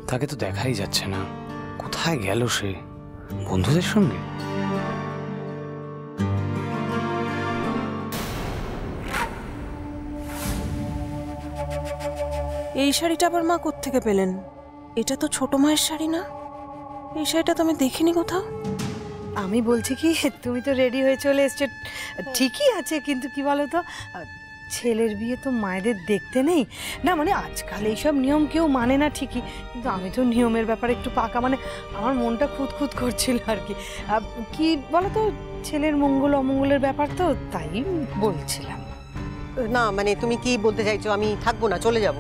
তাকে তো দেখাই যাচ্ছে না। কোথায় গেল সে? বন্ধুদের সঙ্গে? এই শাড়িটা আবার মা কোত্থেকে পেলেন? এটা তো ছোট মায়ের শাড়ি না? এই শাড়িটা তো আমি দেখিনি কোথাও। আমি বলছি কি, তুমি তো রেডি হয়ে চলে এসছো, ঠিকই আছে, কিন্তু কি বলতো, ছেলের বিয়ে তো মায়েদের দেখতে নেই না। মানে আজকাল এইসব নিয়ম কেউ মানে না ঠিকই, কিন্তু আমি তো নিয়মের ব্যাপারে একটু পাকা। মানে আমার মনটা খুঁতখুত করছিল আর কি। কি বলতো, ছেলের মঙ্গল অমঙ্গলের ব্যাপার তো, তাই বলছিলাম। না মানে তুমি কি বলতে চাইছো আমি থাকবো না, চলে যাব?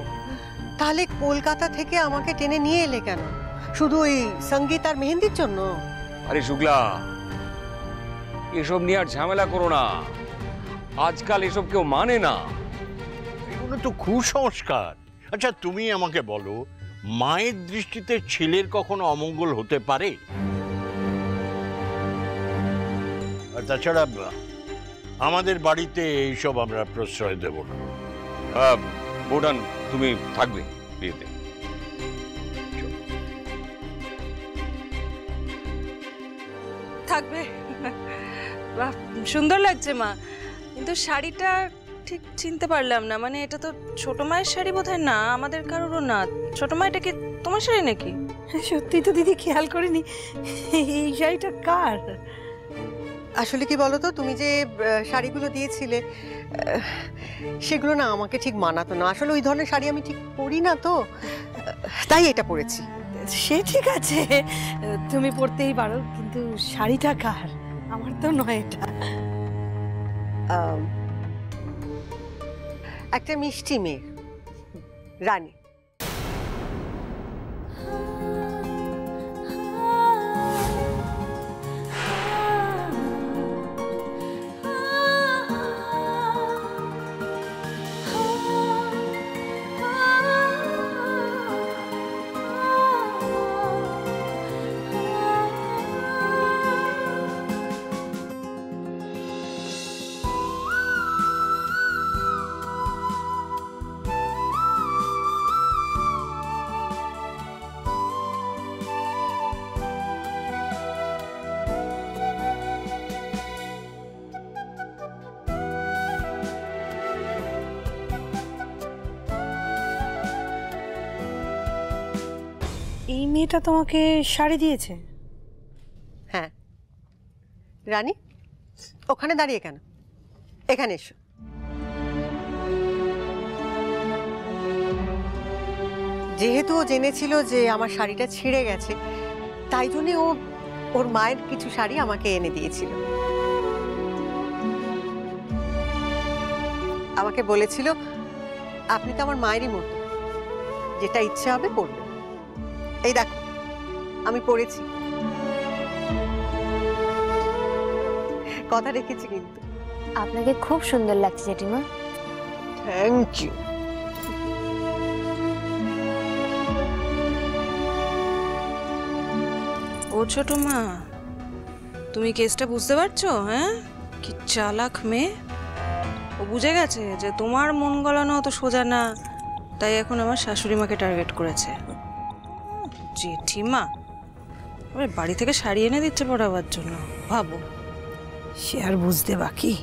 তাহলে কলকাতা থেকে আমাকে টেনে নিয়ে এলে কেন? শুধু ওই সঙ্গীত আর মেহেন্দির জন্য? আরে শুক্লা, এসব নিয়ে আর ঝামেলা করো না। আজকাল এসব কেউ মানে না। এগুলো তো কুসংস্কার। আচ্ছা তুমি আমাকে বলো, মায়ের দৃষ্টিতে ছেলের কখনো অমঙ্গল হতে পারে? আর তাছাড়া আমাদের বাড়িতে এইসব আমরা প্রশ্রয় দেব না। বোটান, তুমি থাকবে বিয়েতে? থাকবে? বাহ, সুন্দর লাগছে মা, কিন্তু শাড়িটা ঠিক চিনতে পারলাম না। মানে এটা তো ছোট মায়ের শাড়ি বোধহয় না, আমাদের কারোরও না। ছোট মা, এটা কি তোমার শাড়ি নাকি? সত্যি তো দিদি, খেয়াল করিনি। এই শাড়িটা কার? আসলে কি বলো তো, তুমি যে শাড়িগুলো দিয়েছিলে সেগুলো না আমাকে ঠিক মানাতো না। আসলে ওই ধরনের শাড়ি আমি ঠিক পরি না, তো তাই এটা পরেছি। সে ঠিক আছে, তুমি পরতেই পারো, কিন্তু শাড়িটা কার? আমার তো নয় এটা। একটা মিষ্টি মেয়ে, রানী। এই মেয়েটা তোমাকে শাড়ি দিয়েছে? হ্যাঁ। রানী, ওখানে দাঁড়িয়ে কেন? এখানে এসো। যেহেতু ও জেনেছিল যে আমার শাড়িটা ছিঁড়ে গেছে, তাই জন্য ও ওর মায়ের কিছু শাড়ি আমাকে এনে দিয়েছিল। আমাকে বলেছিল, আপনি তো আমার মায়েরই মতো, যেটা ইচ্ছে হবে পরবে। এই দেখো, আমি পরেছি, কথা রেখেছি কিন্তু। আপনাকে খুব সুন্দর লাগছে জেঠিমা। Thank you. ও ছোট মা, তুমি কেসটা বুঝতে পারছো? হ্যাঁ, কি চালাক মেয়ে। ও বুঝে গেছে যে তোমার মন গলানো অত সোজা না, তাই এখন আমার শাশুড়ি মাকে টার্গেট করেছে। জেঠিমা বাড়ি থেকে শাড়ি এনে দিচ্ছে পরাবার জন্য, ভাবো। সে আর বুঝতে বাকি।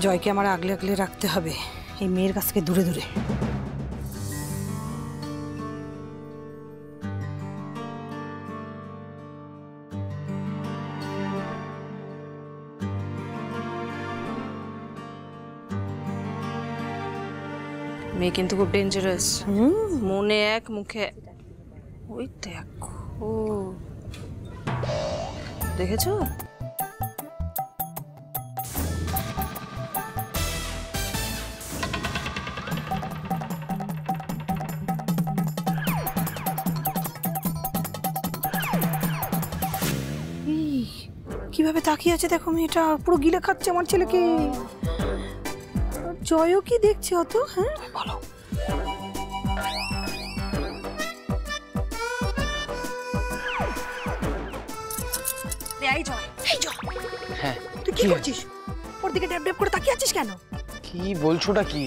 জয়কে আমার আগলে আগলে রাখতে হবে, এই মেয়ের কাছ থেকে দূরে দূরে। মেয়ে কিন্তু খুব ডেঞ্জারাস। মনে এক, মুখে ওই দেখো, দেখেছো? কিভাবে তাকিয়ে আছে দেখো, মেয়েটা পুরো গিলে খাচ্ছে আমার ছেলেকে। জয়ও কি দেখছে অত? হ্যাঁ বলো। হ্যাঁ, তুই কি করছিস? ওর দিকে ড্যাব ড্যাব করে তাকিয়ে আছিস কেন? কি বলছোটা কি?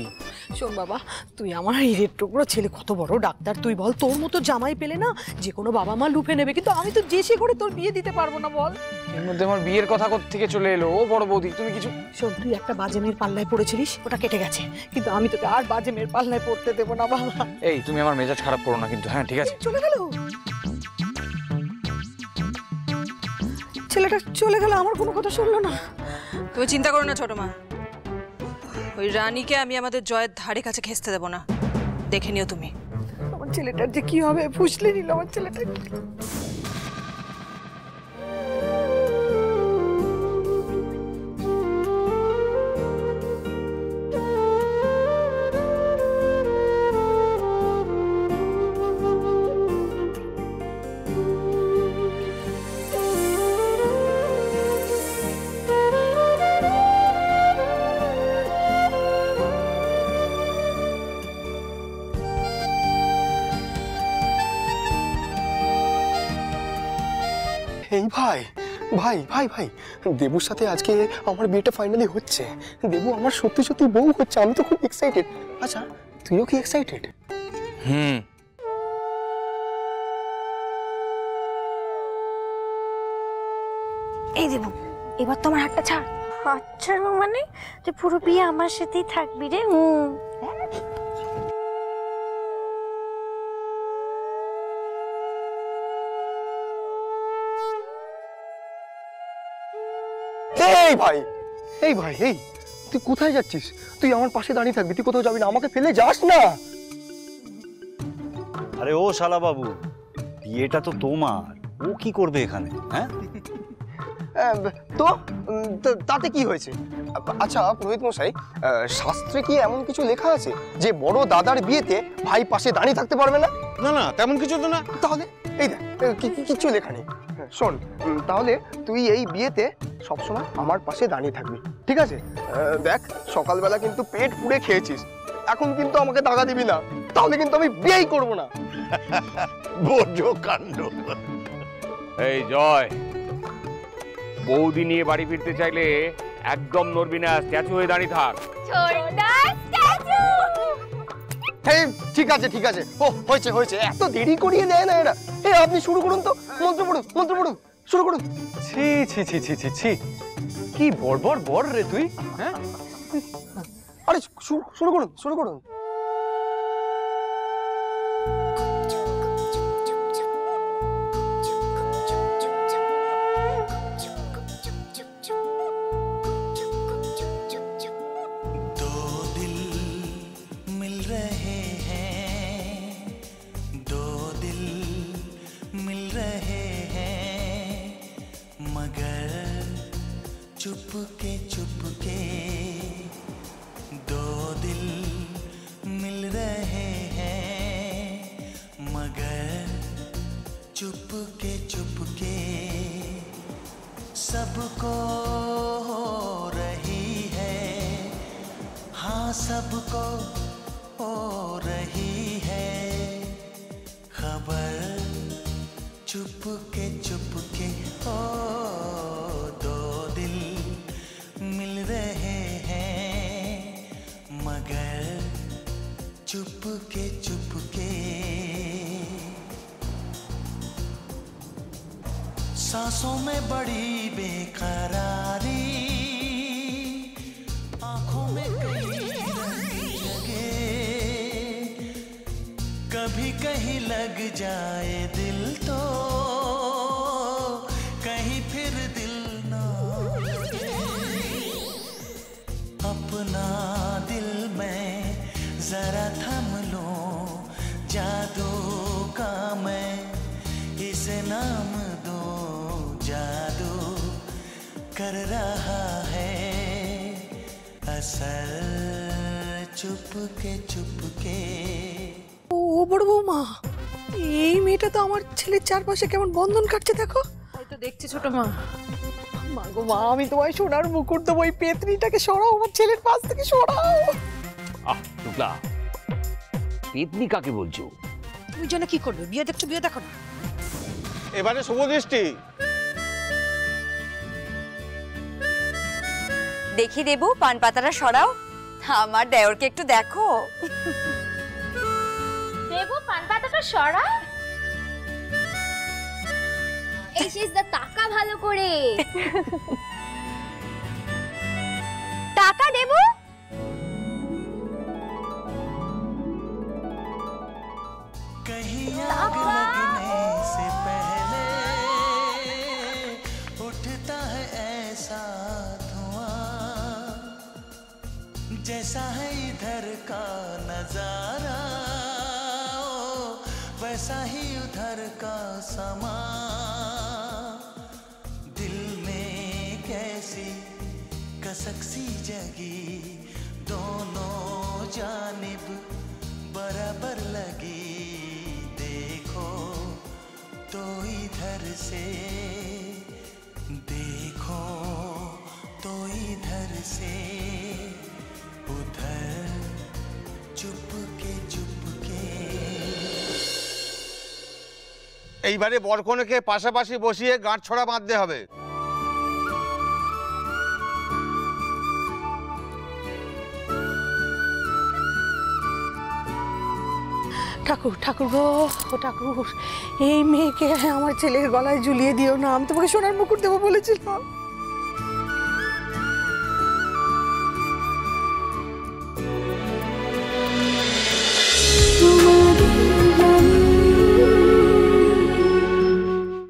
শোন বাবা, তুই আমার হিরের টুকরো ছেলে, কত বড় ডাক্তার তুই বল, তোর মতো জামাই পেলে না যে কোনো বাবা মা লুফে নেবে, কিন্তু আমি তো জেসে করে তোর বিয়ে দিতে পারবো না বল। এর মধ্যে আমার বিয়ের কথা কোথা থেকে চলে এলো? ও বড় বৌদি, তুমি কিছু শোন, তুই একটা বাজে মেয়ের পাল্লায় পড়েছিলিস, ওটা কেটে গেছে, কিন্তু আমি তোকে আর বাজে মেয়ের পাল্লায় পড়তে দেবো না বাবা। এই তুমি আমার মেজাজ খারাপ করো না কিন্তু, হ্যাঁ ঠিক আছে? চলে গেল ছেলেটা, চলে গেল, আমার কোনো কথা শুনলো না। তুমি চিন্তা করো না ছোট মা, ওই রানীকে আমি আমাদের জয়ের ধারে কাছে ঘেঁচতে দেবো না, দেখে নিও তুমি। আমার ছেলেটার যে কি হবে, ফুসলে নিল আমার ছেলেটা। এই ভাই ভাই ভাই ভাই, দেবুর সাথে আজকে আমার বিয়েটা ফাইনালি হচ্ছে। দেবু আমার সত্যি সত্যি বউ হচ্ছে, আমি তো খুব এক্সাইটেড। আচ্ছা তুইও কি এক্সাইটেড? হুম। এই দেবো, এবার তো আমার হাতটা ছাড়। হাত ছাড়বো মানে? যে পুরো বিয়ে আমার সাথেই থাকবি রে। এই ভাই এই ভাই এই, তুই কোথায় যাচ্ছিস? তুই আমার পাশে দাঁড়িয়ে থাকবি, তুই কোথাও যাবি না, আমাকে ফেলে যাস না। আরে ও শালা বাবু, বিয়েটা তো তোমার, ও কি করবে এখানে? হ্যাঁ তো তাতে কি হয়েছে? আচ্ছা পুরোহিত মশাই, শাস্ত্রে কি এমন কিছু লেখা আছে যে বড় দাদার বিয়েতে ভাই পাশে দাঁড়িয়ে থাকতে পারবে না? না না, তেমন কিছু তো না। তাহলে এই দেখ, কিছু লেখা নেই। শোন, তাহলে তুই এই বিয়েতে সবসময় আমার পাশে দাঁড়িয়ে থাকবি, ঠিক আছে? দেখ, সকালবেলা কিন্তু পেট পুড়ে খেয়েছিস, এখন কিন্তু আমাকে দাগা দিবি না, তাহলে কিন্তু আমি বিয়েই করব না। বোঝো কাণ্ড। এই জয়, বৌদি নিয়ে বাড়ি ফিরতে চাইলে একদম নড়বি না, স্ট্যাচু হয়ে দাঁড়িয়ে থাক। এই ঠিক আছে ঠিক আছে, ও হয়েছে হয়েছে, এত দেরি করিয়ে দেয় না এরা। এই আপনি শুরু করুন তো, মন্ত্র পড়ুন, শুরু করুন। ছি ছি ছি ছি ছি ছি, কি বড় বড় রে তুই, হ্যাঁ? আরে শুরু করুন। चुपके चुपके दो दिल मिल रहे हैं, मगर चुपके चुपके सबको हो रही है, हाँ सबको हो रही है खबर, चुपके चुपके ओ दो दिल मिल रहे हैं, मगर चुपके चुपके सांसों में बड़ी बेकरारी, आंखों में कई रंग जगे, कभी कहीं लग जाए दिल तो कहीं फिर दिल ना लगे, अपना दिल में जरा थम लो, जादू का मैं इसे नाम दो, जादू कर रहा है असर, चुपके चुपके। ও বড় বৌমা, এই মেয়েটা তো আমার ছেলের চারপাশে কেমন বন্ধন কাটছে দেখো। হয়তো দেখছি ছোট মা। মা গো মা, আমি তোমায় সোনার মুকুট দেবো, এই পেতনিটাকে সরাও আমার ছেলের পাশ থেকে, সরাও। আহ টুকলা, পেতনি কাকে বলছো? তুমি জানো কি করবে? বিয়ে দেখছো, বিয়ে দেখো না। এবারে শুভ দৃষ্টি। দেখি দেবু, পান পাতাটা সরাও। আমার দেওরকে একটু দেখো। দেবো পান পাতাটা সরা। এই শেষদা টাকা ভালো করে। টাকা দেবো। कहीं आग लगने से पहले उठता है ऐसा धुआं, जैसा है इधर का नजारा वैसा ही उधर का समा। दिल में कैसी कसक सी जगी, दोनों जानिब बराबर लगी। देखो तो इधर से, देखो तो इधर से, उधर चुपके चुपके। এইবারে বরকনেকে পাশাপাশি বসিয়ে গাঁটছড়া বাঁধতে হবে। ঠাকুর ঠাকুর গো, ও ঠাকুর, এই মেয়েকে আমার ছেলের গলায় ঝুলিয়ে দিও না। আমি তোমাকে সোনার মুকুট দেবো বলেছিলাম।